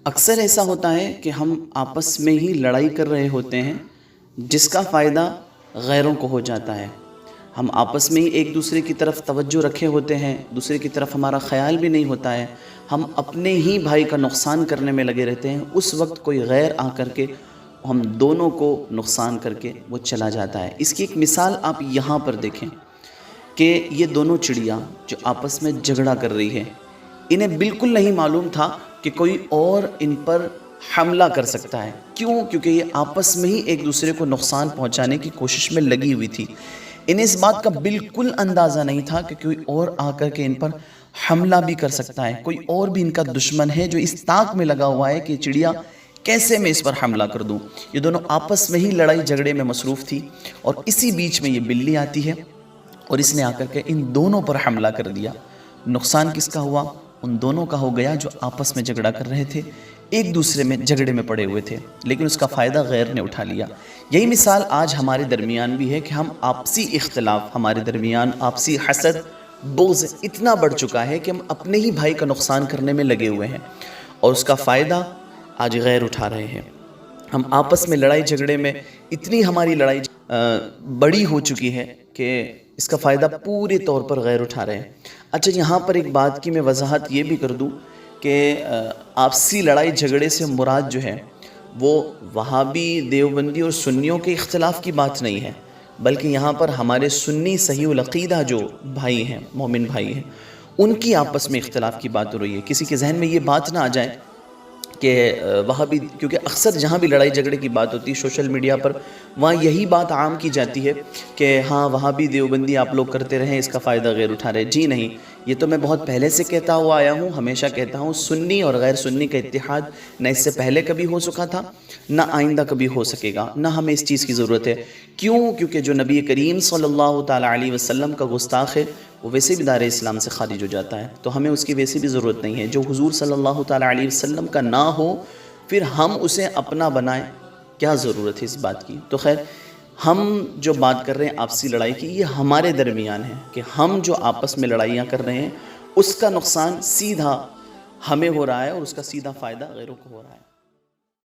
اکثر ایسا ہوتا ہے کہ ہم آپس میں ہی لڑائی کر رہے ہوتے ہیں جس کا فائدہ غیروں کو ہو جاتا ہے۔ ہم آپس میں ہی ایک دوسرے کی طرف توجہ رکھے ہوتے ہیں، دوسرے کی طرف ہمارا خیال بھی نہیں ہوتا ہے، ہم اپنے ہی بھائی کا نقصان کرنے میں لگے رہتے ہیں۔ اس وقت کوئی غیر آ کر کے ہم دونوں کو نقصان کر کے وہ چلا جاتا ہے۔ اس کی ایک مثال آپ یہاں پر دیکھیں کہ یہ دونوں چڑیا جو آپس میں جھگڑا کر رہی ہے، انہیں بالکل نہیں معلوم تھا کہ کوئی اور ان پر حملہ کر سکتا ہے۔ کیوں؟ کیونکہ یہ آپس میں ہی ایک دوسرے کو نقصان پہنچانے کی کوشش میں لگی ہوئی تھی۔ انہیں اس بات کا بالکل اندازہ نہیں تھا کہ کوئی اور آ کر کے ان پر حملہ بھی کر سکتا ہے، کوئی اور بھی ان کا دشمن ہے جو اس طاق میں لگا ہوا ہے کہ چڑیا کیسے میں اس پر حملہ کر دوں۔ یہ دونوں آپس میں ہی لڑائی جھگڑے میں مصروف تھی، اور اسی بیچ میں یہ بلی آتی ہے اور اس نے آ کر کے ان دونوں پر حملہ کر دیا۔ نقصان کس کا ہوا؟ ان دونوں کا ہو گیا جو آپس میں جھگڑا کر رہے تھے، ایک دوسرے میں جھگڑے میں پڑے ہوئے تھے، لیکن اس کا فائدہ غیر نے اٹھا لیا۔ یہی مثال آج ہمارے درمیان بھی ہے کہ ہم آپسی اختلاف، ہمارے درمیان آپسی حسد، بغض اتنا بڑھ چکا ہے کہ ہم اپنے ہی بھائی کا نقصان کرنے میں لگے ہوئے ہیں، اور اس کا فائدہ آج غیر اٹھا رہے ہیں۔ ہم آپس میں لڑائی جھگڑے میں اتنی ہماری لڑائی بڑی ہو چکی ہے کہ اس کا فائدہ پورے طور پر غیر اٹھا رہے ہیں۔ اچھا، یہاں پر ایک بات کی میں وضاحت یہ بھی کر دوں کہ آپسی لڑائی جھگڑے سے مراد جو ہے وہ وہابی، دیوبندی اور سنیوں کے اختلاف کی بات نہیں ہے، بلکہ یہاں پر ہمارے سنی صحیح العقیدہ جو بھائی ہیں، مومن بھائی ہیں، ان کی آپس میں اختلاف کی بات ہو رہی ہے۔ کسی کے ذہن میں یہ بات نہ آ جائے کہ وہاں بھی، کیونکہ اکثر جہاں بھی لڑائی جھگڑے کی بات ہوتی ہے سوشل میڈیا پر، وہاں یہی بات عام کی جاتی ہے کہ ہاں وہاں بھی دیوبندی آپ لوگ کرتے رہیں، اس کا فائدہ غیر اٹھا رہے۔ جی نہیں، یہ تو میں بہت پہلے سے کہتا ہوا آیا ہوں، ہمیشہ کہتا ہوں، سنی اور غیر سنی کا اتحاد نہ اس سے پہلے کبھی ہو سکا تھا، نہ آئندہ کبھی ہو سکے گا، نہ ہمیں اس چیز کی ضرورت ہے۔ کیوں؟ کیونکہ جو نبی کریم صلی اللہ تعالیٰ علیہ وسلم کا گستاخ ہے وہ ویسے بھی دار اسلام سے خارج ہو جاتا ہے، تو ہمیں اس کی ویسے بھی ضرورت نہیں ہے۔ جو حضور صلی اللہ تعالیٰ علیہ وسلم کا نہ ہو پھر ہم اسے اپنا بنائیں، کیا ضرورت ہے اس بات کی؟ تو خیر، ہم جو بات کر رہے ہیں آپسی لڑائی کی، یہ ہمارے درمیان ہے کہ ہم جو آپس میں لڑائیاں کر رہے ہیں اس کا نقصان سیدھا ہمیں ہو رہا ہے اور اس کا سیدھا فائدہ غیروں کو ہو رہا ہے۔